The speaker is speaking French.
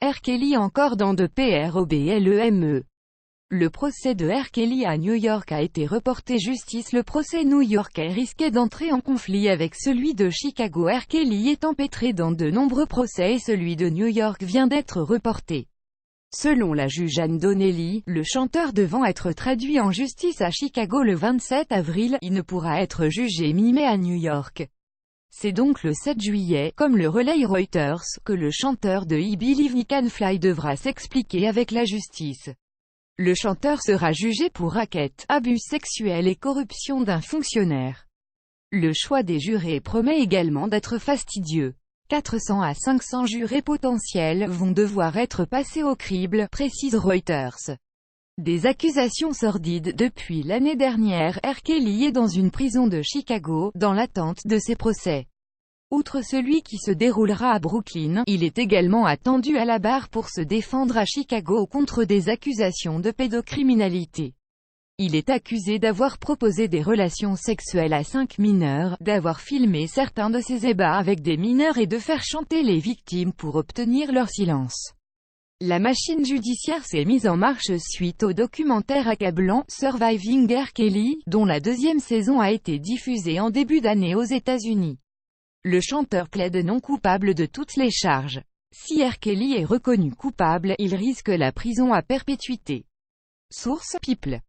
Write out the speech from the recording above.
R. Kelly encore dans de PROBLEME. Le procès de R. Kelly à New York a été reporté. Justice. Le procès new-yorkais risquait d'entrer en conflit avec celui de Chicago. R. Kelly est empêtré dans de nombreux procès et celui de New York vient d'être reporté. Selon la juge Anne Donnelly, le chanteur devant être traduit en justice à Chicago le 27 avril, il ne pourra être jugé mi-mai à New York. C'est donc le 7 juillet, comme le relaye Reuters, que le chanteur de I Believe I Can Fly devra s'expliquer avec la justice. Le chanteur sera jugé pour racket, abus sexuels et corruption d'un fonctionnaire. Le choix des jurés promet également d'être fastidieux. 400 à 500 jurés potentiels vont devoir être passés au crible, précise Reuters. Des accusations sordides depuis l'année dernière. R. Kelly est dans une prison de Chicago, dans l'attente de ses procès. Outre celui qui se déroulera à Brooklyn, il est également attendu à la barre pour se défendre à Chicago contre des accusations de pédocriminalité. Il est accusé d'avoir proposé des relations sexuelles à 5 mineurs, d'avoir filmé certains de ses ébats avec des mineurs et de faire chanter les victimes pour obtenir leur silence. La machine judiciaire s'est mise en marche suite au documentaire accablant « Surviving R. Kelly », dont la 2e saison a été diffusée en début d'année aux États-Unis. Le chanteur plaide non coupable de toutes les charges. Si R. Kelly est reconnu coupable, il risque la prison à perpétuité. Source: People.